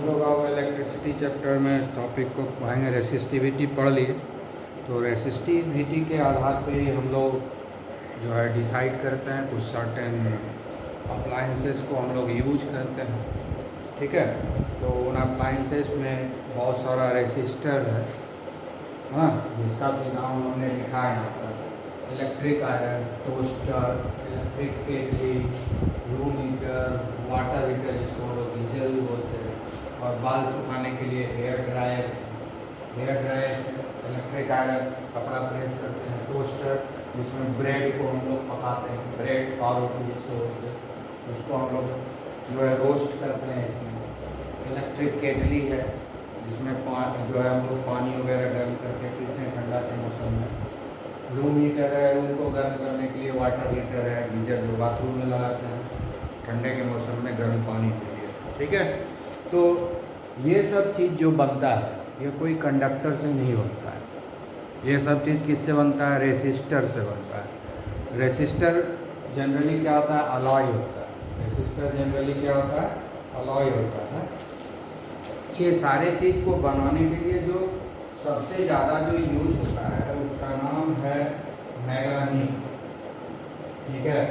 लोग अब electricity chapter में टॉपिक को पढ़ेंगे। रेसिस्टिविटी पढ़ लिए, तो रेसिस्टिविटी के आधार पे ही हम लोग जो है डिसाइड करते हैं, कुछ सर्टेन अप्लाइंसेस को हम लोग यूज करते हैं। ठीक है, तो उन अप्लाइंसेस में बहुत सारा रेसिस्टर है, हाँ, जिसका भी नाम हमने लिखा है यहाँ पर। इलेक्ट्रिक आयरन, टोस्टर, इलेक्ट्रिक केटली, रूम हीटर, वाटर हीटर जिसको हम लोग गीजर भी बोलते हैं, और बाल सुखाने के लिए हेयर ड्रायर, इलेक्ट्रिक आयरन कपड़ा प्रेस करते हैं, टोस्टर जिसमें ब्रेड को हम लोग पकाते हैं, ब्रेड पावरोटी जिसको बोलते हैं, उसको हम लोग जो है रोस्ट करते हैं इसमें। इलेक्ट्रिक केटली है जिसमें जो है हम लोग पानी वगैरह गर्म करके पीते हैं ठंडा के मौसम में। रूम हीटर है, रूम को गर्म करने के लिए। वाटर हीटर है, गीजर जो बाथरूम में लगाते हैं ठंडे के मौसम में गर्म पानी के लिए। ठीक है, तो ये सब चीज़ जो बनता है ये कोई कंडक्टर से नहीं बनता है। ये सब चीज़ किससे बनता है? रेसिस्टर से बनता है। रेसिस्टर जनरली क्या होता है? अलॉय होता है। रेसिस्टर जनरली क्या होता है? अलॉय होता है। ये सारे चीज़ को बनाने के लिए जो सबसे ज़्यादा जो यूज होता है उसका नाम है मैंगनीज। ठीक है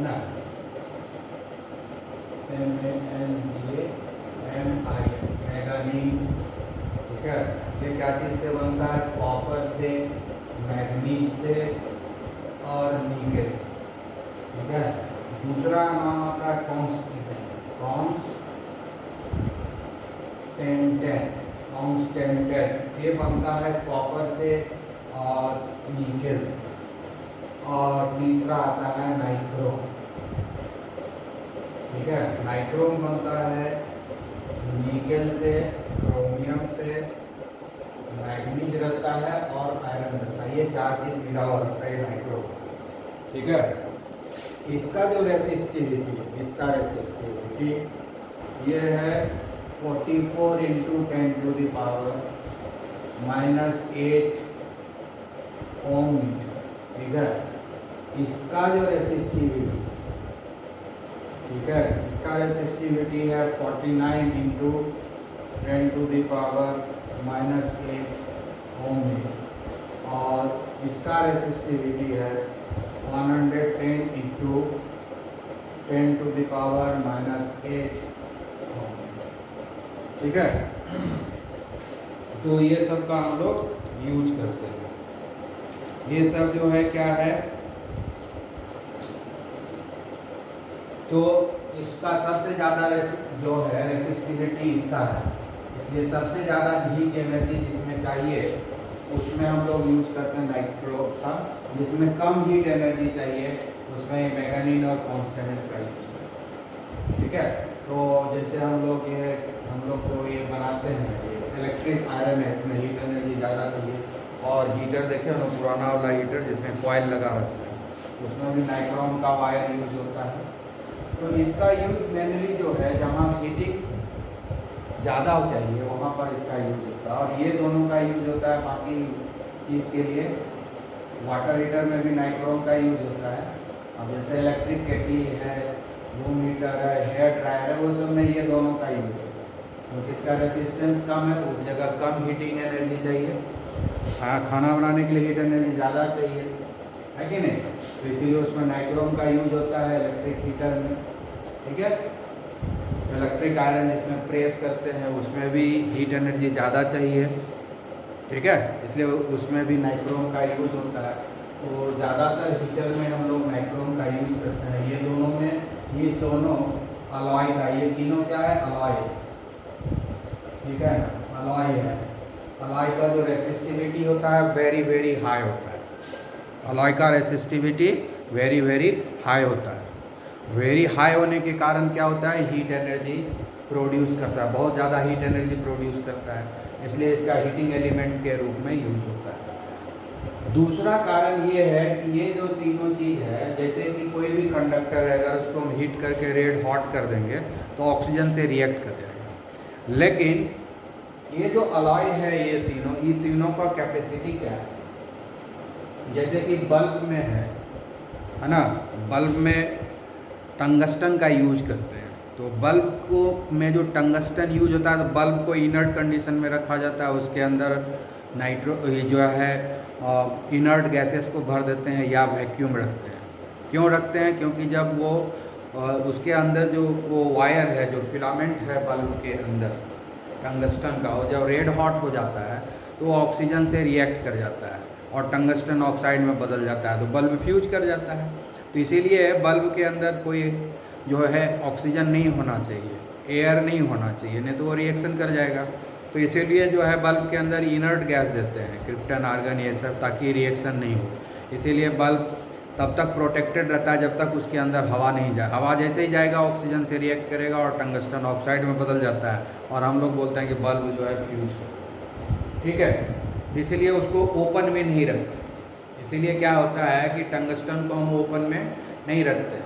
ना, MANGANIS, मैंगनीज। ठीक है, ये क्या चीज़ से बनता है? कॉपर से, मैग्नीज से और निकेल से। ठीक है, दूसरा नाम आता है कॉन्स्टेंटेड, ये बनता है कॉपर से और निकेल से। और तीसरा आता है नाइक्रोम। ठीक है, नाइक्रोम बनता है निकेल से, क्रोमियम से, मैग्नीज रहता है और आयरन रहता है। ये चार चीज़ मिला हुआ रहता है नाइक्रोम। ठीक है, इसका जो रेसिस्टिविटी ये है 44 × 10⁻⁻8 ओम। ठीक है, इसका जो रेसिस्टिविटी, ठीक है, इसका रेसिस्टिविटी है 49 × 10⁻⁻8 ओम। और इसका रेसिस्टिविटी है 110 × 10⁻⁻8। ठीक है, तो ये सब का हम लोग यूज करते हैं। ये सब जो है क्या है, तो इसका सबसे ज़्यादा जो है रेसिस्टिविटी इसका है, इसलिए सबसे ज़्यादा हीट एनर्जी जिसमें चाहिए उसमें हम लोग यूज करते हैं नाइक्रोम का। जिसमें कम हीट एनर्जी चाहिए उसमें मैंगनीज और कॉन्स्टेंट का यूज करते हैं। ठीक है, तो जैसे हम लोग को ये बनाते हैं, ये इलेक्ट्रिक आयरन है, इसमें हीट एनर्जी ज़्यादा चाहिए। और हीटर देखे हम पुराना वाला हीटर जिसमें कॉइल लगा रहता है, उसमें भी नाइक्रोम का वायर यूज होता है। तो इसका यूज मेनली जो है जहाँ हीटिंग ज़्यादा चाहिए वहाँ पर इसका यूज होता है। और ये दोनों का यूज होता है बाकी चीज़ के लिए। वाटर हीटर में भी नाइक्रोम का यूज होता है। अब जैसे इलेक्ट्रिक केटली है, रूम हीटर है, हेयर ड्रायर है, वो सब में ये दोनों का यूज होता है। क्योंकि इसका रेसिस्टेंस कम है, उस जगह कम हीटिंग एनर्जी चाहिए। खाना बनाने के लिए हीट एनर्जी ज़्यादा चाहिए, है कि नहीं? तो इसीलिए उसमें नाइक्रोम का यूज होता है इलेक्ट्रिक हीटर में। ठीक है, इलेक्ट्रिक आयरन जिसमें प्रेस करते हैं उसमें भी हीट एनर्जी ज़्यादा चाहिए। ठीक है, इसलिए उसमें भी नाइक्रोम का यूज होता है। तो ज़्यादातर हीटर में हम लोग नाइक्रोम का यूज करते हैं। ये दोनों अलॉय का, ये तीनों क्या है? अलॉय है। ठीक है ना, अलॉय है। अलॉय का जो रेसिस्टिविटी होता है वेरी वेरी हाई होता है। अलॉय का रेसिस्टिविटी वेरी वेरी हाई होता है। वेरी हाई होने के कारण क्या होता है? हीट एनर्जी प्रोड्यूस करता है, बहुत ज़्यादा हीट एनर्जी प्रोड्यूस करता है, इसलिए इसका हीटिंग एलिमेंट के रूप में यूज होता है। दूसरा कारण ये है कि ये जो तीनों चीज़ है, जैसे कि कोई भी कंडक्टर है, अगर उसको हम हीट करके रेड हॉट कर देंगे तो ऑक्सीजन से रिएक्ट कर जाएगा। लेकिन ये जो अलॉय है, ये तीनों का कैपेसिटी क्या है? जैसे कि बल्ब में है ना, बल्ब में टंगस्टन का यूज करते हैं। तो बल्ब को में जो टंगस्टन यूज होता है, तो बल्ब को इनर्ट कंडीशन में रखा जाता है, उसके अंदर ये जो है इनर्ट गैसेस को भर देते हैं या वैक्यूम रखते हैं। क्यों रखते हैं? क्योंकि जब वो उसके अंदर जो वो वायर है, जो फिलामेंट है बल्ब के अंदर टंगस्टन का, और जब रेड हॉट हो जाता है तो वो ऑक्सीजन से रिएक्ट कर जाता है और टंगस्टन ऑक्साइड में बदल जाता है, तो बल्ब फ्यूज कर जाता है। तो इसीलिए बल्ब के अंदर कोई जो है ऑक्सीजन नहीं होना चाहिए, एयर नहीं होना चाहिए, नहीं तो वो रिएक्शन कर जाएगा। तो इसीलिए जो है बल्ब के अंदर इनर्ट गैस देते हैं, क्रिप्टन, आर्गन, ये सब, ताकि रिएक्शन नहीं हो। इसीलिए बल्ब तब तक प्रोटेक्टेड रहता है जब तक उसके अंदर हवा नहीं जाए। हवा जैसे ही जाएगा ऑक्सीजन से रिएक्ट करेगा और टंगस्टन ऑक्साइड में बदल जाता है, और हम लोग बोलते हैं कि बल्ब जो है फ्यूज है। ठीक है, इसीलिए उसको ओपन में नहीं रखते। इसीलिए क्या होता है कि टंगस्टन को हम ओपन में नहीं रखते,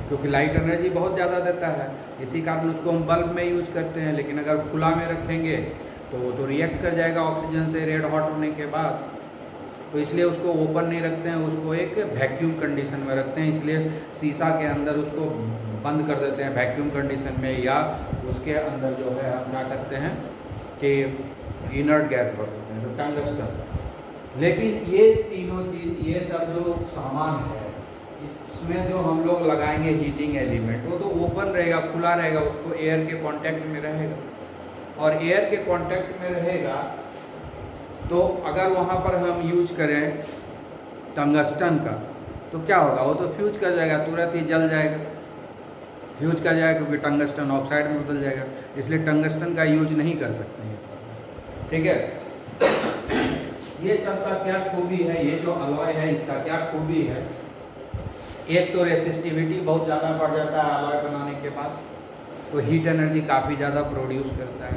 क्योंकि लाइट एनर्जी बहुत ज़्यादा देता है, इसी कारण उसको हम बल्ब में यूज करते हैं। लेकिन अगर खुला में रखेंगे तो वो तो रिएक्ट कर जाएगा ऑक्सीजन से रेड हॉट होने के बाद, तो इसलिए उसको ओपन नहीं रखते हैं, उसको एक वैक्यूम कंडीशन में रखते हैं। इसलिए शीशा के अंदर उसको बंद कर देते हैं वैक्यूम कंडीशन में, या उसके अंदर जो है हम क्या करते हैं कि इनर्ट गैस भर देते हैं, तो टंगस्टन। लेकिन ये तीनों चीज़, ये सब जो सामान है, इसमें जो हम लोग लगाएंगे हीटिंग एलिमेंट, वो तो ओपन रहेगा, खुला रहेगा, उसको एयर के कांटेक्ट में रहेगा, और एयर के कांटेक्ट में रहेगा तो अगर वहाँ पर हम यूज करें टंगस्टन का तो क्या होगा? वो तो फ्यूज कर जाएगा, तुरंत ही जल जाएगा, फ्यूज कर जाएगा, क्योंकि टंगस्टन ऑक्साइड में बदल जाएगा। इसलिए टंगस्टन का यूज नहीं कर सकते हैं सब। ठीक है, ये सब का क्या खूबी है, ये जो अलॉय है इसका क्या खूबी है? एक तो रेसिस्टिविटी बहुत ज़्यादा बढ़ जाता है अलॉय बनाने के बाद, तो हीट एनर्जी काफ़ी ज़्यादा प्रोड्यूस करता है।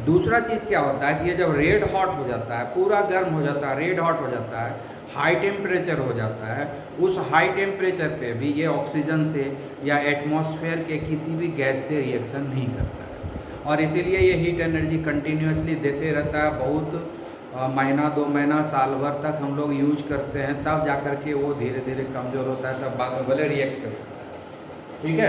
दूसरा चीज़ क्या होता है कि ये जब रेड हॉट हो जाता है, पूरा गर्म हो जाता है, रेड हॉट हो जाता है, हाई टेम्परेचर हो जाता है, उस हाई टेम्परेचर पे भी ये ऑक्सीजन से या एटमॉस्फेयर के किसी भी गैस से रिएक्शन नहीं करता है, और इसीलिए ये हीट एनर्जी कंटिन्यूसली देते रहता है। बहुत महीना, 2 महीना, साल भर तक हम लोग यूज करते हैं, तब जा कर के वो धीरे धीरे कमज़ोर होता है, तब बाद में भले रिएक्ट कर जाता है। ठीक है,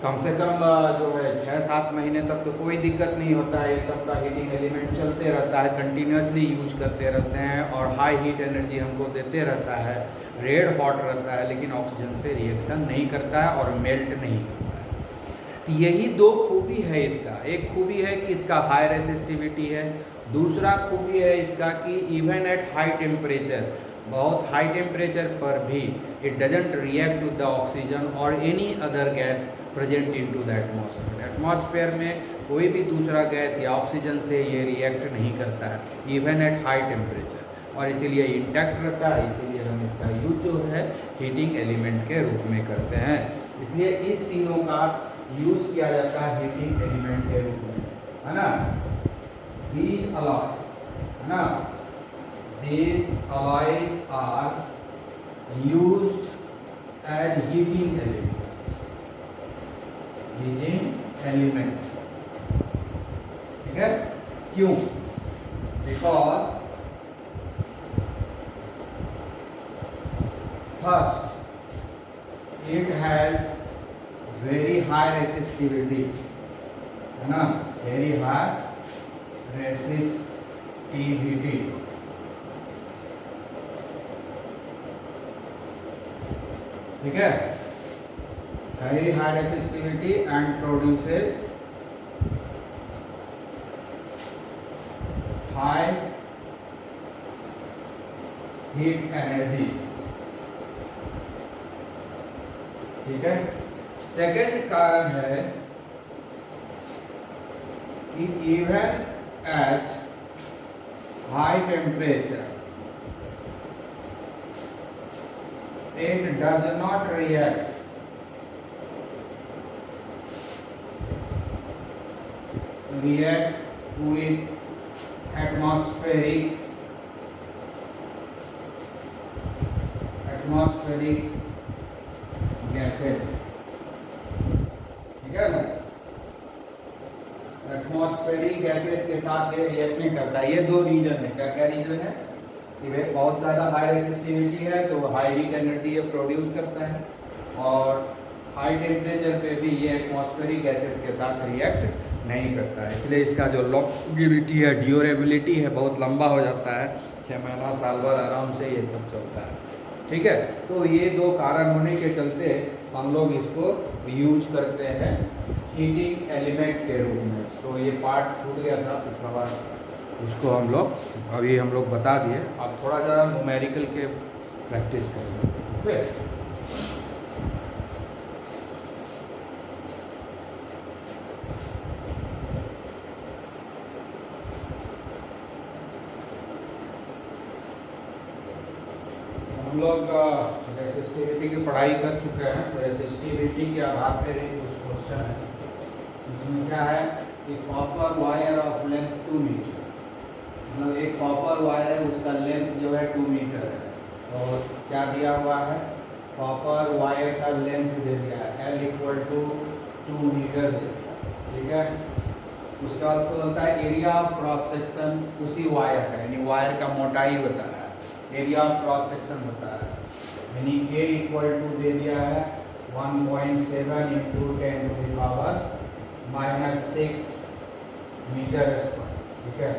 कम से कम जो है 6-7 महीने तक तो कोई दिक्कत नहीं होता है, ये सब का हीटिंग एलिमेंट चलते रहता है, कंटिन्यूसली यूज करते रहते हैं, और हाई हीट एनर्जी हमको देते रहता है, रेड हॉट रहता है, लेकिन ऑक्सीजन से रिएक्शन नहीं करता है और मेल्ट नहीं करता है। तो यही 2 खूबी है इसका। एक खूबी है कि इसका हाई रेसिस्टिविटी है, दूसरा खूबी है इसका कि इवन एट हाई टेम्परेचर, बहुत हाई टेम्परेचर पर भी it doesn't react with the oxygen और any other gas present in to the atmosphere. Atmosphere में कोई भी दूसरा गैस या ऑक्सीजन से ये रिएक्ट नहीं करता है इवन एट हाई टेम्परेचर, और इसीलिए इंटैक्ट रहता है। इसीलिए हम इसका यूज जो है हीटिंग एलिमेंट के रूप में करते हैं। इसलिए इस तीनों का यूज किया जाता है हीटिंग एलिमेंट के रूप में, है ना। These alloy, है ना, these alloys are used as heating element, ठीक है। क्यों? Because first it has very high resistivity, है ना, very high resistivity, ठीक है, very high resistivity and produces high heat energy, ठीक है। सेकेंड कारण है कि even at high temperature it does not react with atmospheric gases, ठीक है ना। एटमॉस्फेरिक गैसेस के साथ ये रिएक्ट नहीं करता है। ये 2 रीजन है। क्या क्या रीजन है कि भाई बहुत ज़्यादा हाई रेसिस्टिविटी है तो हाई हीट एनर्जी ये प्रोड्यूस करता है, और हाई टेम्परेचर पे भी ये एटमॉस्फेरिक गैसेस के साथ रिएक्ट नहीं करता है, इसलिए इसका जो लॉन्गेविटी है, ड्यूरेबिलिटी है, बहुत लंबा हो जाता है, 6 महीना साल भर आराम से ये सब चलता है। ठीक है, तो ये दो कारण होने के चलते हम लोग इसको यूज करते हैं हीटिंग एलिमेंट के रूप में। तो ये पार्ट छूट गया था पिछला बार, उसको हम लोग बता दिए। अब थोड़ा ज़्यादा न्यूमेरिकल के प्रैक्टिस करेंगे। फिर हम लोग रेसिस्टिविटी की पढ़ाई कर चुके हैं। तो रेसिस्टिविटी के आधार पर ही कुछ क्वेश्चन है। इसमें क्या है कि copper wire of length 2 metre, मतलब एक कॉपर वायर है, उसका लेंथ जो है 2 मीटर है। और क्या दिया हुआ है, कॉपर वायर का लेंथ दे दिया है L = 2 मीटर दे दिया। ठीक है, उसके बाद तो होता है एरिया ऑफ क्रॉस सेक्शन उसी वायर का, यानी वायर का मोटाई बता रहा है, एरिया ऑफ क्रॉस सेक्शन बता रहा है। यानी A = दे दिया है 1.7 × 10⁻⁻6 मीटर स्क्वायर। ठीक है,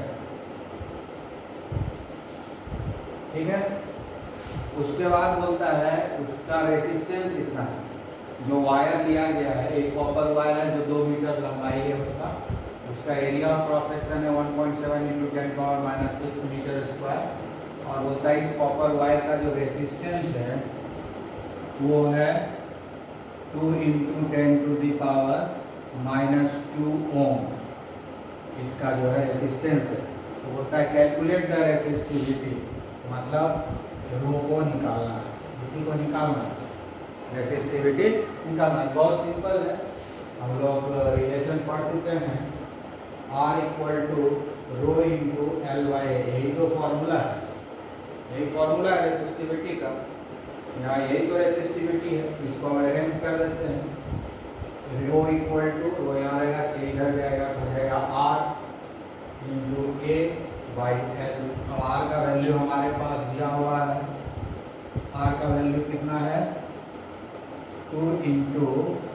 ठीक है। उसके बाद बोलता है उसका रेसिस्टेंस इतना है, जो वायर लिया गया है, एक कॉपर वायर है जो 2 मीटर लंबाई है, उसका एरिया ऑफ क्रॉस सेक्शन है 1.7 × 10⁻⁻6 मीटर स्क्वायर। और बोलता है इस कॉपर वायर का जो रेसिस्टेंस है वो है 2 × 10⁻⁻2 ओम, इसका जो है रेसिस्टेंस है। तो बोलता है कैलकुलेट द रेसिस्टिविटी, मतलब रो को निकालना है, इसी को निकालना है, रेसिस्टिविटी निकालना है। बहुत सिंपल है, हम लोग रिलेशन पढ़ चुके हैं, R = रो इंटू L/A, यही तो फॉर्मूला है, यही फॉर्मूला है रेसिस्टिविटी का। यहाँ यही तो रेसिस्टिविटी है, इसको हम अरेंज कर देते हैं। रो यहाँ रहेगा, इधर जाएगा, हो जाएगा R × A/L। अब R का वैल्यू हमारे पास दिया हुआ है, R का वैल्यू कितना है 2 ×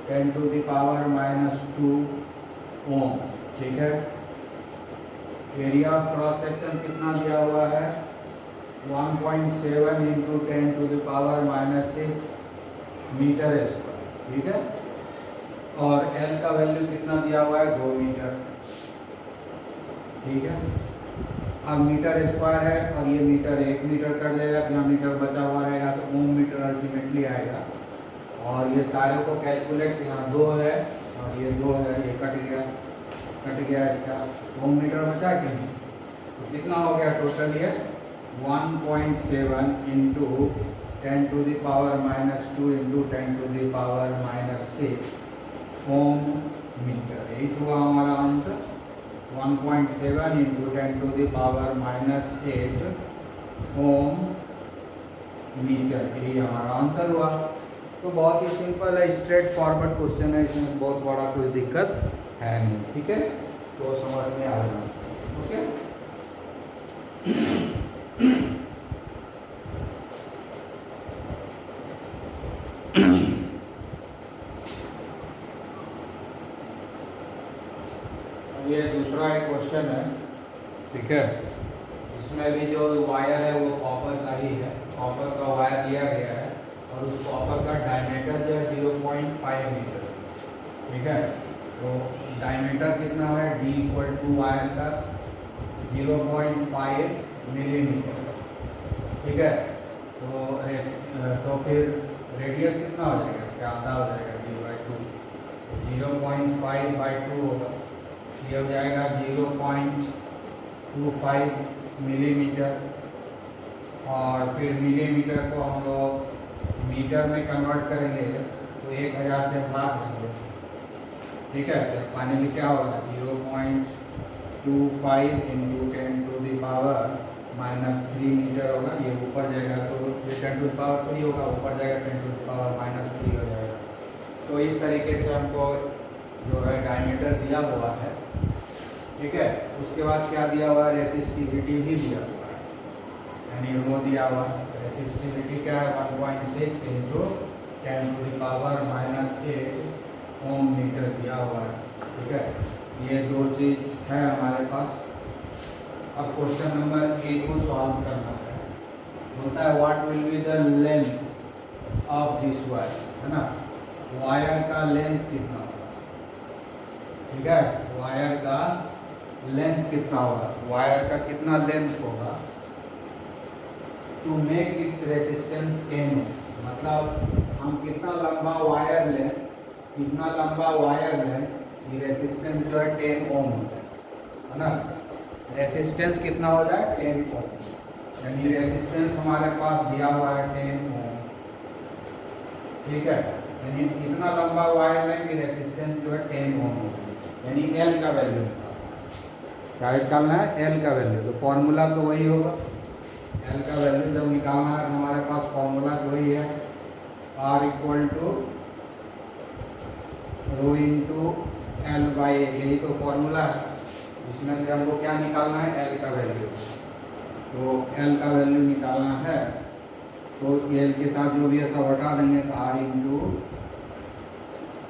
10⁻⁻2 ओम। ठीक है, एरिया ऑफ क्रॉस सेक्शन कितना दिया हुआ है 1.7 × 10⁻⁻6 मीटर स्क्वायर। ठीक है, और L का वैल्यू कितना दिया हुआ है 2 मीटर। ठीक है, अब मीटर स्क्वायर है और ये मीटर 1 मीटर कर देगा, यहाँ मीटर बचा हुआ रहेगा तो ओम मीटर अल्टीमेटली आएगा। और ये सारे को कैलकुलेट, यहाँ 2 है और ये 2 है, ये कट गया इसका, ओम मीटर बचा कि नहीं, तो कितना हो गया टोटल, ये 1.7 × 10⁻⁻2 × 10⁻⁻6 ओम मीटर। यही तो हुआ हमारा आंसर, 1.7 × 10⁻⁻8 ओम मीटर, यही हमारा आंसर हुआ। तो बहुत ही सिंपल है, स्ट्रेट फॉरवर्ड क्वेश्चन है, इसमें बहुत बड़ा कोई दिक्कत है नहीं। ठीक है, तो समझ में आ जाना चाहिए। ओके, ये दूसरा एक क्वेश्चन है। ठीक है, इसमें भी जो वायर है वो कॉपर का ही है, कॉपर का वायर लिया गया है और उस कॉपर का डायमीटर जो है 0.5 मीटर। ठीक है, तो डायमीटर कितना है, D = वायर का 0.5 मिलीमीटर। ठीक है, तो फिर रेडियस कितना हो जाएगा, इसका आधा हो जाएगा D/2, 0.5/2 होगा, ये हो जाएगा 0.25 मिलीमीटर। और फिर मिलीमीटर को हम लोग मीटर में कन्वर्ट करेंगे तो 1000 से भाग देंगे। ठीक है, तो फाइनली क्या होगा 0.25 × 10⁻³ मीटर होगा, ये ऊपर जाएगा तो ये 10⁻³ होगा, ऊपर जाएगा 10⁻³ हो जाएगा। तो इस तरीके से हमको जो है डायमीटर दिया हुआ है। ठीक है, उसके बाद क्या दिया हुआ है, रेसिस्टिविटी भी दिया हुआ है, यानी रो दिया हुआ है। रेसिस्टिविटी क्या है 1.6 × 10⁻⁸ ओम मीटर दिया हुआ है। ठीक है, ये दो चीज़ है हमारे पास। अब क्वेश्चन नंबर ए को सॉल्व करना है। होता है what will be the length of this wire, है ना। वायर का लेंथ कितना होगा, ठीक है, वायर का लेंथ कितना होगा, वायर का कितना लेंथ होगा to make its resistance n, मतलब हम कितना लंबा वायर लें, कितना लंबा वायर लें, ये रेसिस्टेंस जो है 10 ओम होता है ना। रेसिस्टेंस कितना हो जाए 10 ओम, यानी रेसिस्टेंस हमारे पास दिया हुआ है 10 ओम। ठीक है, यानी कितना लंबा वायर लें कि रेसिस्टेंस जो है 10 ओम होगा, यानी L का वैल्यू निकालना है। क्या निकालना है, L का वैल्यू। तो फॉर्मूला तो वही होगा, L का वैल्यू जब निकालना है तो हमारे पास फॉर्मूला वही है, R = ρ × L/A, यही तो फॉर्मूला है। इसमें से हमको क्या निकालना है, L का वैल्यू। तो L का वैल्यू निकालना है तो L के साथ जो भी है सब हटा देंगे, तो R ×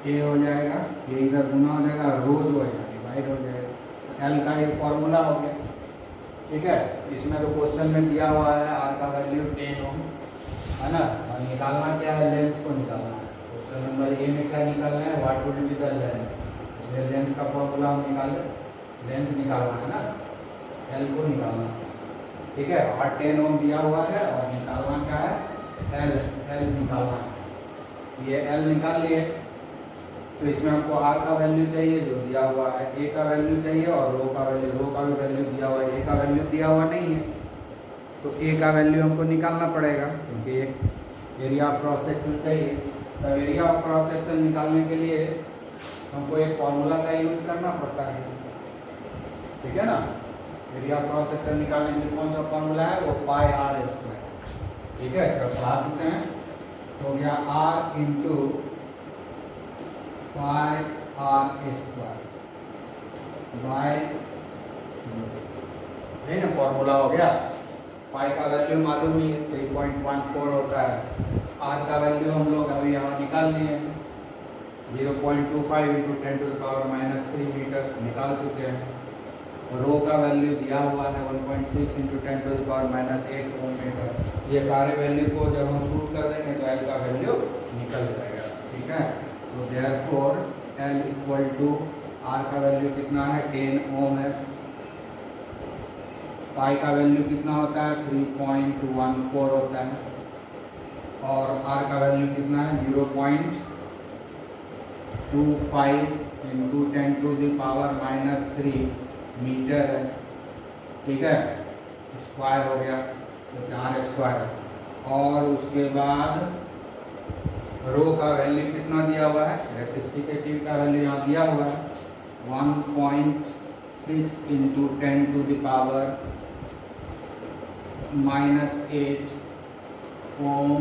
A हो जाएगा, ये इधर गुना हो जाएगा, रो जो है डिवाइड हो जाएगा। L का ये फॉर्मूला हो गया। ठीक है, इसमें तो क्वेश्चन में दिया हुआ है R का वैल्यू 10 ओम, है ना। और निकालना क्या है, लेंथ को निकालना है। क्वेश्चन नंबर ए में क्या निकालना है, what would be the length. इसलिए लेंथ का फॉर्मूला हम निकाले, लेंथ निकालना है ना, L को निकालना है। ठीक है, और 10 ओम दिया हुआ है और निकालना क्या है, L निकालना है। ये L निकाल लिए, तो इसमें हमको R का वैल्यू चाहिए जो दिया हुआ है, A का वैल्यू चाहिए और रो का भी वैल्यू दिया हुआ है। A का वैल्यू दिया हुआ नहीं है तो A का वैल्यू हमको निकालना पड़ेगा, क्योंकि एक एरिया ऑफ क्रॉस सेक्शन चाहिए। तो एरिया ऑफ क्रॉस सेक्शन निकालने के लिए हमको एक फॉर्मूला का यूज करना पड़ता है। ठीक है ना, एरिया ऑफ क्रॉस सेक्शन निकालने के लिए कौन सा फॉर्मूला है, वो πr²। ठीक है, तो पढ़ा चुके हैं। तो हो गया R × πr² बाय, है ना, फॉर्मूला हो गया। पाई का वैल्यू मालूम नहीं है, 3.14 होता है। R का वैल्यू हम लोग अभी यहाँ निकाल लिए हैं, 0.25 × 10⁻³ मीटर निकाल चुके हैं। रो का वैल्यू दिया हुआ है 1.6 × 10⁻8 ओम मीटर। ये सारे वैल्यू को जब हम पुट कर देंगे तो L का वैल्यू निकल जाएगा। ठीक है, तो देयरफॉर L = R का वैल्यू कितना है, 10 ओम है। पाई का वैल्यू कितना होता है, 3.14 होता है। और R का वैल्यू कितना है, 0.25 × 10⁻³ मीटर है। ठीक है, स्क्वायर हो गया तो R²। और उसके बाद रो का वैल्यू कितना दिया हुआ है, रेसिस्टिविटी का वैल्यू यहाँ दिया हुआ है 1.6 × 10⁻⁸ ओम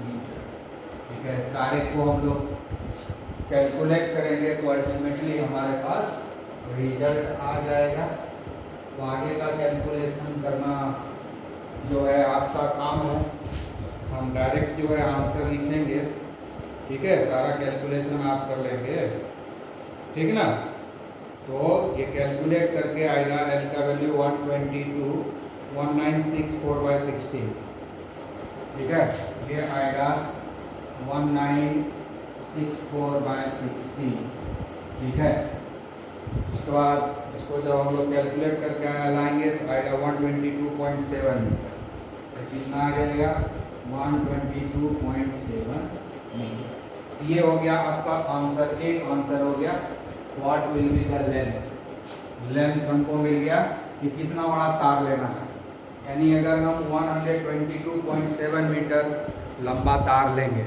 मीटर। ठीक है, सारे को हम लोग कैलकुलेट करेंगे तो अल्टीमेटली हमारे पास रिजल्ट आ जाएगा। तो आगे का कैलकुलेशन करना जो है आपका काम है, हम डायरेक्ट जो है आंसर लिखेंगे। ठीक है, सारा कैलकुलेशन आप कर लेंगे, ठीक ना। तो ये कैलकुलेट करके आएगा, L का वैल्यू 122.1964/16। ठीक है, ये आएगा 1964/16। ठीक है, उसके बाद इसको जब हम लोग कैलकुलेट करके लाएंगे तो आएगा 122.7 मीटर। तो कितना आ जाएगा, 122.7 मीटर। ये हो गया आपका आंसर। एक आंसर हो गया, what will be the length. Length हमको मिल गया कि कितना बड़ा तार लेना है, यानी अगर हम 122.7 मीटर लंबा तार लेंगे,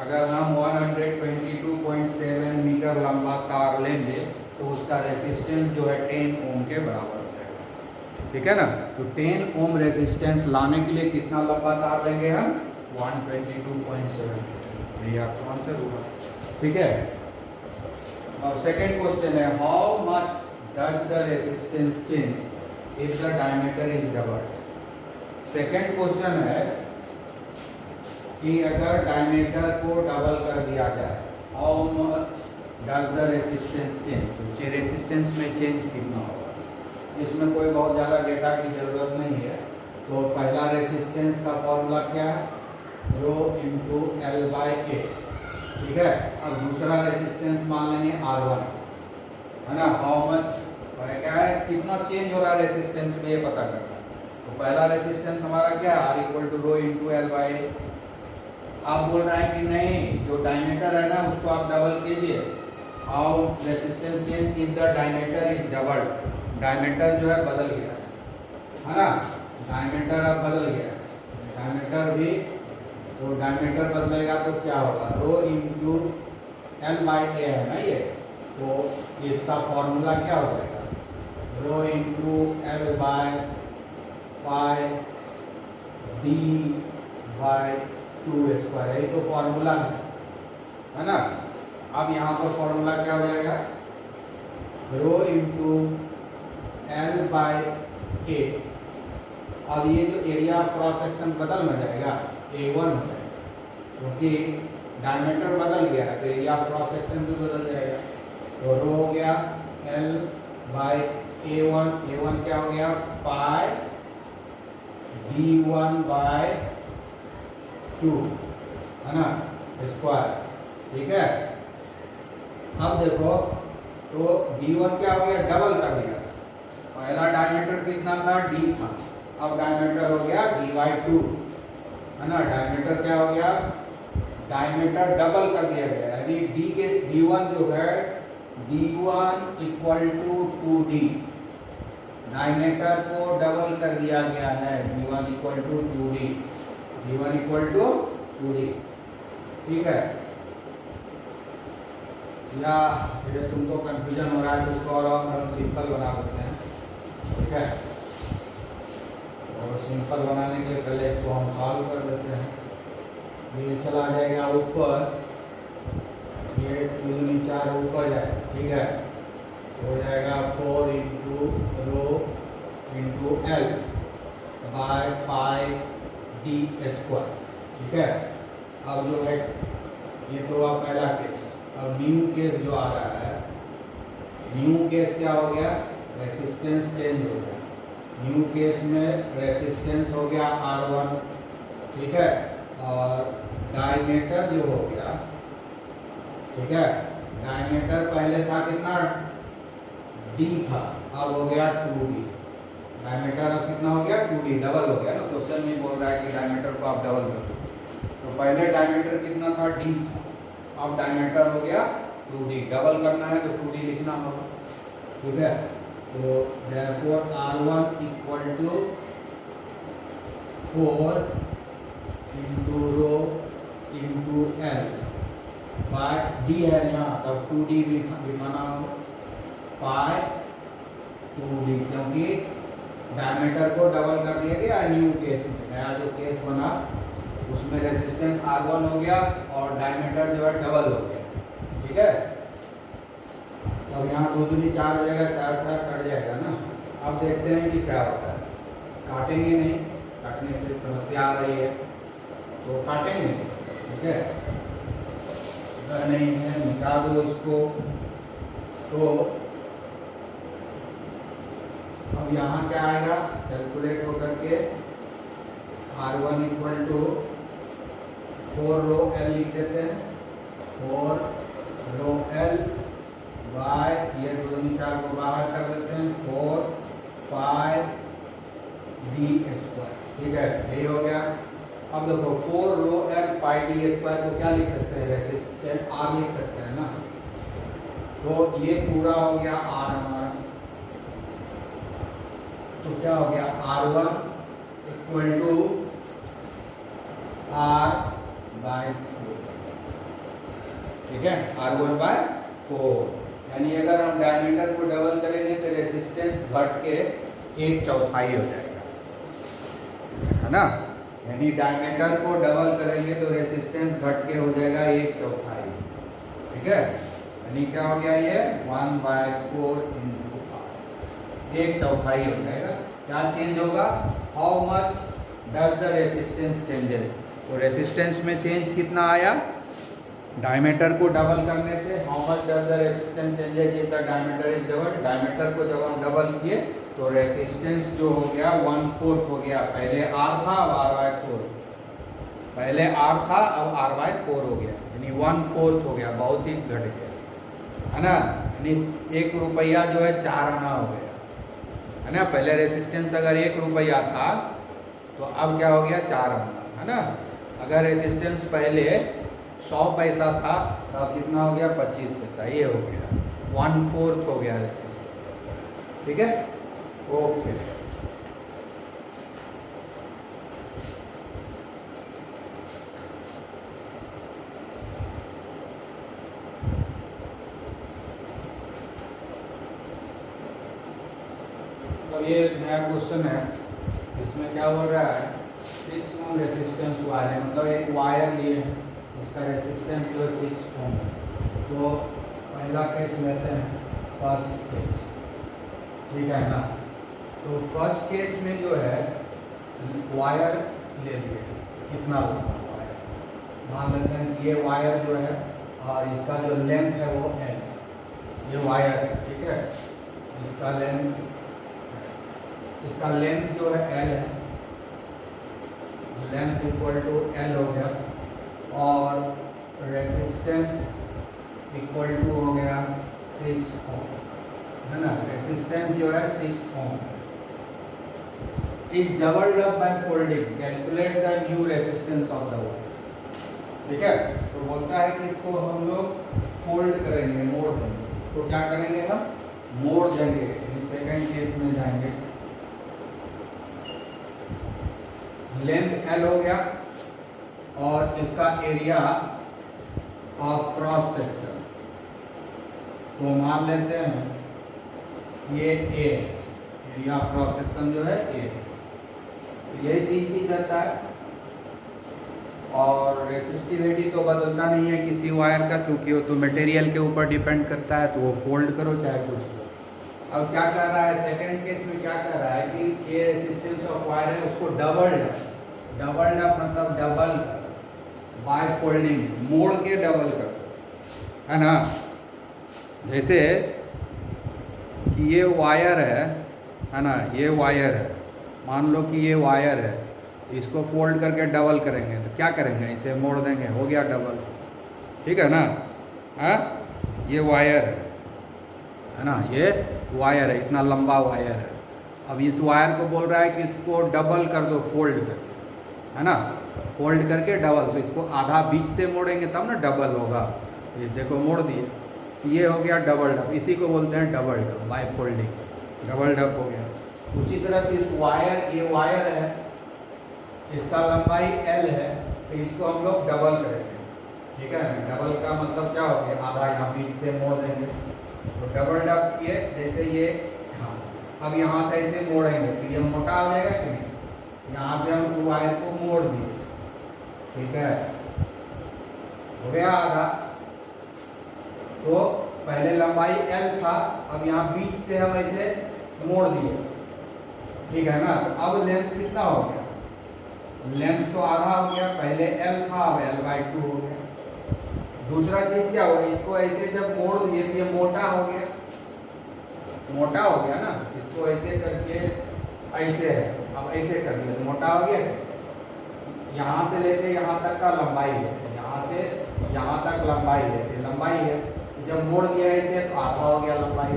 अगर हम 122.7 मीटर लंबा तार लेंगे तो उसका रेसिस्टेंस जो है 10 ओम के बराबर हो जाएगा। ठीक है ना, तो 10 ओम रेसिस्टेंस लाने के लिए कितना लंबा तार लेंगे हम, 122.7 मीटर। यही आपका आंसर होगा। ठीक है, अब सेकेंड क्वेश्चन है, how much does the resistance change if the diameter is doubled. Second question है कि अगर डायमीटर को डबल कर दिया जाए, how much does the resistance change, तो रेसिस्टेंस में चेंज कितना होगा। इसमें कोई बहुत ज़्यादा डेटा की ज़रूरत नहीं है। तो पहला रेसिस्टेंस का फॉर्मूला क्या है, रो इंटू एल बाई ए, ठीक है। अब दूसरा रेसिस्टेंस मान लेंगे R1, है ना। हाउ मच क्या है, कितना चेंज हो रहा है रेसिस्टेंस में, ये पता करना है। तो पहला रेसिस्टेंस हमारा क्या है, R equal to rho into L by A. आप बोल रहे हैं कि नहीं, जो डायमीटर है ना उसको आप डबल कीजिए। How resistance change if the diameter is double, diameter जो है बदल गया है ना। डायमीटर अब बदल गया है, डायमीटर भी, तो डायमीटर बदलेगा तो क्या होगा, rho into L by A है ना ये, तो इसका फॉर्मूला क्या हो जाएगा, rho into L by pi d by 2 square, यही तो फॉर्मूला है ना। अब यहाँ पर फॉर्मूला क्या हो जाएगा, रो इंटू एल बाई ए। अब ये जो एरिया क्रॉस सेक्शन बदल में जाएगा, A1 हो जाएगा, क्योंकि डायमीटर बदल गया है तो एरिया क्रॉस सेक्शन भी बदल जाएगा। तो रो हो गया L बाई A1, A1 क्या हो गया, पाई D1 बाई 2, है ना, स्क्वायर, ठीक है। अब देखो, तो D1 क्या हो गया, डबल कर दिया। पहला डायमीटर कितना था, D था, अब डायमीटर हो गया D बाई 2, है ना। डायमीटर क्या हो गया, डायमीटर डबल कर दिया गया, यानी D1 जो है D1 equal to 2D, diameter को डबल कर दिया गया है, D1 equal to 2D, D1 equal to 2D, ठीक है। या ये तुमको कंफ्यूजन हो रहा है तो उसको और हम सिंपल बना देते हैं, ठीक है। और सिंपल बनाने के पहले इसको हम सॉल्व कर देते हैं। ये चला जाएगा ऊपर, ये 2×4 ऊपर जाएगा, ठीक है। हो जाएगा 4 into rho into L by pi D square, ठीक है। अब जो है ये तो हुआ पहला केस। अब न्यू केस जो आ रहा है, न्यू केस क्या हो गया, रेसिस्टेंस चेंज हो गया। न्यू केस में रेसिस्टेंस हो गया R1, ठीक है, और डायमीटर जो हो गया, ठीक है। डायमीटर पहले था कितना, D था, अब हो गया 2D। डायमीटर अब कितना हो गया, 2D, डबल हो गया ना। क्वेश्चन में बोल रहा है कि डायमीटर को आप डबल कर दो, तो पहले डायमीटर कितना था, D था, अब डायमीटर हो गया 2D, डबल करना है तो 2D लिखना होगा, ठीक है। तो therefore R1 equal to 4 into rho into L by D है यहाँ, तब 2D भी दिखाना होगा, पाई 2D, क्योंकि डायमीटर को डबल कर दिया गया न्यू केस में। नया जो केस बना उसमें रेसिस्टेंस R1 हो गया और डायमीटर जो है डबल हो गया, ठीक है। अब यहाँ 2×4 हो जाएगा, 4×4 कट जाएगा ना। अब देखते हैं कि क्या होता है, काटेंगे नहीं, काटने से समस्या आ रही है तो काटेंगे, ठीक है। अगर नहीं है मिटा दो इसको। तो अब यहाँ क्या आएगा, कैलकुलेट होकर के R1 equal to 4 row L लिख देते हैं, 4 रो L बाय, ये 2×4 को बाहर कर देते हैं, 4 पाई D स्क्वायर, ठीक है, यही हो गया। अब देखो 4 रो L पाई D स्क्वायर को क्या लिख सकते हैं, रेसिस्टेंस R लिख सकते हैं ना। तो ये पूरा हो गया R हमारा, तो क्या हो गया, R1 equal to R bye 4, ठीक है, R1 बाय 4। यानी अगर हम डायमीटर को डबल करेंगे तो रेसिस्टेंस घट के 1/4 हो जाएगा, है ना। यानी डायमीटर को डबल करेंगे तो रेसिस्टेंस घट के हो जाएगा 1/4, ठीक है। यानी क्या हो गया, ये 1/4 इंटू R, 1/4 हो जाएगा। क्या चेंज होगा, how much does the resistance changes, तो रेसिस्टेंस में चेंज कितना आया, डायमीटर को डबल करने से how much does the resistance changes if the diameter is double, diameter को जब हम डबल किए तो रेसिस्टेंस जो हो गया 1/4 हो गया, पहले R था अब R/4, पहले R था अब R/4 हो गया, यानी 1/4 हो गया, बहुत ही घट गया, है ना। यानी 1 रुपया जो है 4 आना हो गया, है ना। पहले रेसिस्टेंस अगर 1 रुपया था तो अब क्या हो गया 4 आना, है ना। अगर रेसिस्टेंस पहले 100 पैसा था तो अब कितना हो गया 25 पैसा, ये हो गया 1/4 हो गया रेसिस्टेंस, ठीक है। ओके, अब ये नया क्वेश्चन है, इसमें क्या बोल रहा है 6 ओम रेसिस्टेंस वायर है, मतलब एक वायर लिए है, उसका रेसिस्टेंस जो है 6 ओम। तो पहला केस लेते हैं, फर्स्ट केस, ठीक है ना। तो फर्स्ट केस में जो है वायर ले लिए, कितना लंबा वायर, मान लेते हैं कि ये वायर जो है और इसका जो लेंथ है वो L, ये वायर है, ठीक है। इसका लेंथ जो है L है, लेंथ इक्वल टू L हो गया, और रेसिस्टेंस इक्वल टू हो गया 6 ओम, है ना। रेसिस्टेंस जो है 6 ohm is doubled up by folding, calculate the new resistance of the wire, ठीक है। तो बोलता है कि इसको हम लोग फोल्ड करेंगे, मोड़ देंगे, इसको क्या करेंगे हम मोड़ देंगे, यानी सेकंड केस में जाएंगे। लेंथ L हो गया और इसका एरिया ऑफ क्रॉस सेक्शन, तो मान लेते हैं ये A, area of cross section जो है A, यही 3 चीज रहता है। और रेसिस्टिविटी तो बदलता नहीं है किसी वायर का, क्योंकि वो तो मटेरियल के ऊपर डिपेंड करता है, तो वो फोल्ड करो चाहे कुछ करो। अब क्या कर रहा है सेकंड केस में, क्या कर रहा है कि ये रेसिस्टेंस ऑफ वायर है उसको डबल्ड अप मतलब डबल बाय फोल्डिंग, मोड़ के डबल कर, है ना। जैसे कि ये वायर है ना, ये वायर है, मान लो कि ये वायर है, इसको फोल्ड करके डबल करेंगे तो क्या करेंगे, इसे मोड़ देंगे, हो गया डबल, ठीक है ना। हाँ, ये वायर है ना, ये वायर है, इतना लंबा वायर है। अब इस वायर को बोल रहा है कि इसको डबल कर दो, फोल्ड करके, है ना, फोल्ड करके डबल, तो इसको आधा बीच से मोड़ेंगे तब ना डबल होगा। इस देखो मोड़ दिए, ये हो गया डबल डब, इसी को बोलते हैं double dub, by folding, double dub हो गया। उसी तरह से इस वायर, ये वायर है, इसका लंबाई L है, तो इसको हम लोग डबल करेंगे, ठीक है ना। डबल का मतलब क्या हो गया, आधा यहाँ बीच से मोड़ देंगे, तो डबल डब किए, जैसे ये, हाँ, अब यहाँ से ऐसे मोड़ेंगे तो ये मोटा हो जाएगा कि नहीं, यहाँ से हम वायर को मोड़ दिए, ठीक है, हो गया आधा। तो पहले लंबाई L था, अब यहाँ बीच से हम ऐसे मोड़ दिए, ठीक है ना। तो अब लेंथ कितना हो गया, लेंथ तो आधा हो गया, पहले L था अब L/2 हो गया। दूसरा चीज क्या हुआ, इसको ऐसे जब मोड़ दिए तो ये मोटा हो गया, मोटा हो गया ना, इसको ऐसे करके ऐसे है, अब ऐसे कर दिया तो मोटा हो गया। यहाँ से लेके यहाँ तक का लंबाई है, यहाँ से यहाँ तक लंबाई है, ये लंबाई है, जब मोड़ दिया ऐसे तो आधा हो गया लंबाई,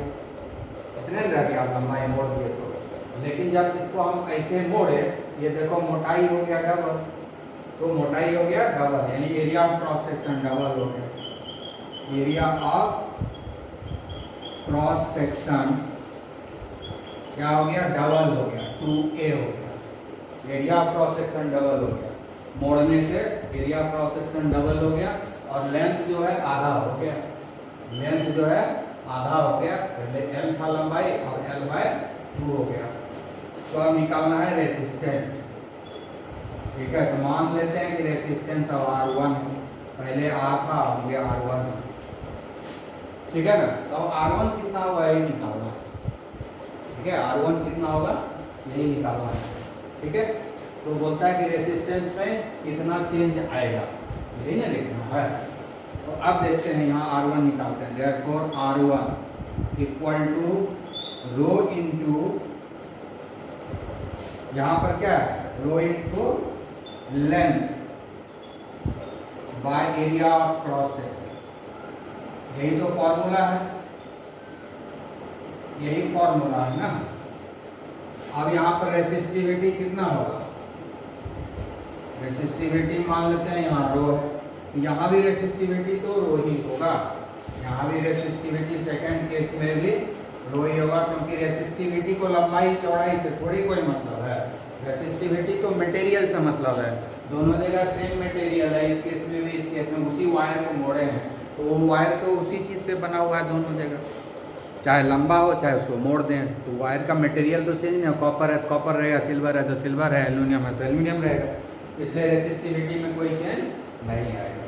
इतने रह गया लंबाई मोड़ दिए तो। लेकिन जब इसको हम ऐसे मोड़े, ये देखो मोटाई हो गया डबल, तो मोटाई हो गया डबल, यानी area of cross section double हो गया। एरिया ऑफ क्रॉस सेक्शन क्या हो गया, डबल हो गया, 2A हो गया, area of cross section double हो गया, मोड़ने से area of cross section double हो गया। और लेंथ जो है आधा हो गया, लेंथ जो है आधा हो गया, पहले L था लंबाई, अब L/2 हो गया। तो अब निकालना है रेसिस्टेंस, ठीक है। तो मान लेते हैं कि रेसिस्टेंस अब R1, पहले R था अब ये R1, ठीक है ना। तो अब R1 कितना होगा यही निकालना है, ठीक है, R1 कितना होगा यही निकालना है, ठीक है। तो बोलता है कि रेसिस्टेंस में कितना चेंज आएगा, यही ना लिखना है। तो अब देखते हैं यहाँ R1 निकालते हैं। Therefore R1 equal to rho into, यहाँ पर क्या है, rho into length by area of cross section, यही तो फॉर्मूला है, यही फॉर्मूला है ना। अब यहाँ पर रेसिस्टिविटी कितना होगा, रेसिस्टिविटी मान लेते हैं यहाँ रो है, यहाँ भी रेसिस्टिविटी तो रो ही होगा, यहाँ भी रेसिस्टिविटी सेकंड केस में भी रो ही होगा, क्योंकि रेसिस्टिविटी को लंबाई चौड़ाई से थोड़ी कोई मतलब है, रेसिस्टिविटी तो मटेरियल से मतलब है, दोनों जगह सेम मटेरियल है, इस केस में भी इस केस में उसी वायर को मोड़े हैं, तो वो वायर तो उसी चीज़ से बना हुआ है दोनों जगह, चाहे लंबा हो चाहे उसको मोड़ दें, तो वायर का मटेरियल तो चेंज नहीं है, कॉपर है तो कॉपर रहेगा, सिल्वर है तो सिल्वर है, एल्यूमिनियम है तो एल्यूमिनियम रहेगा, इसलिए रेसिस्टिविटी में कोई चेंज नहीं आएगा।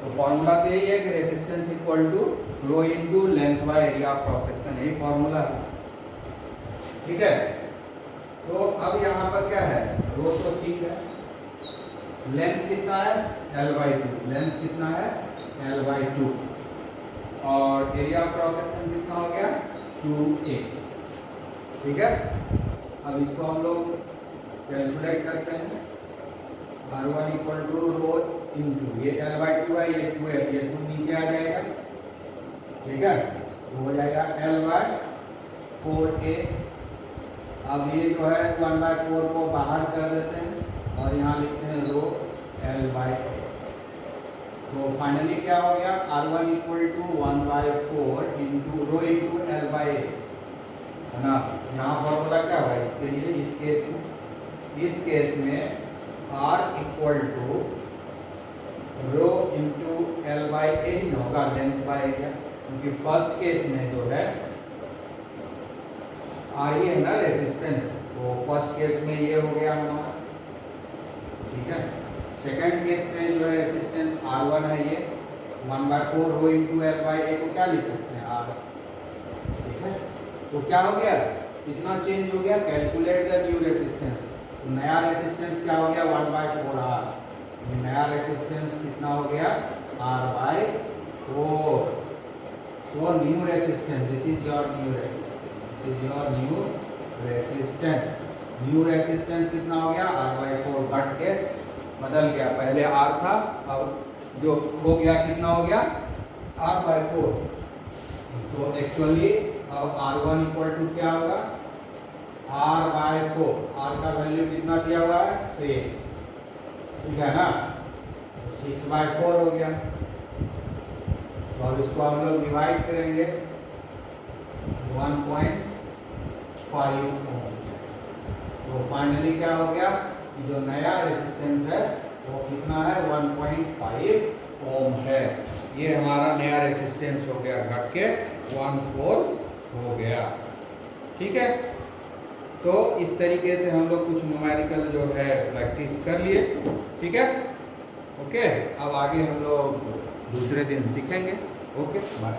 तो फॉर्मूला तो यही है कि resistance equal to rho into length by area of cross section, यही फॉर्मूला है, ठीक है। तो अब यहाँ पर क्या है, रो तो ठीक है, लेंथ कितना है L/2, लेंथ कितना है L/2, और एरिया ऑफ क्रॉस सेक्शन कितना हो गया 2a, ठीक है। अब इसको हम लोग कैलकुलेट करते हैं, R1 equal to rho into ये L/2 है, ये 2 है, ये 2 नीचे आ जाएगा, ठीक है, तो हो जाएगा L/4a। अब ये जो है 1/4 को बाहर कर देते हैं और यहाँ लिखते हैं रो L/a, तो फाइनली क्या हो गया, R1 equal to 1/4 into rho into L/a, है ना। यहाँ फॉर्मूला क्या होगा इसके लिए, इस केस में R equal to rho into L/a ही होगा, लेंथ बाय एरिया, क्योंकि फर्स्ट केस में जो है R ही है ना रेसिस्टेंस, तो फर्स्ट केस में ये हो गया हमारा, ठीक है। सेकंड केस में जो है रेसिस्टेंस R1 है, ये 1/4 रो इंटू L/a को क्या लिख सकते हैं R, ठीक है। तो क्या हो गया, कितना चेंज हो गया, कैलकुलेट द न्यू रेसिस्टेंस, तो नया रेसिस्टेंस क्या हो गया 1/4 R, ये नया रेसिस्टेंस कितना हो गया R/4, so new resistance, this is your new resistance, this is your new resistance, new resistance कितना हो गया R/4, घट के बदल गया, पहले R था, अब जो हो गया कितना हो गया R/4, तो एक्चुअली अब R1 इक्वल टू क्या होगा R/4, R का वैल्यू कितना दिया हुआ है 6, ठीक है ना, 6/4 हो गया। तो अब इसको हम लोग डिवाइड करेंगे 1.5 ओम, तो फाइनली क्या हो गया कि जो नया रेजिस्टेंस है वो कितना है 1.5 ओम है, ये हमारा नया रेजिस्टेंस हो गया, घट के 1/4 हो गया, ठीक है। तो इस तरीके से हम लोग कुछ न्यूमेरिकल जो है प्रैक्टिस कर लिए, ठीक है, ओके। अब आगे हम लोग दूसरे दिन सीखेंगे, ओके बाय।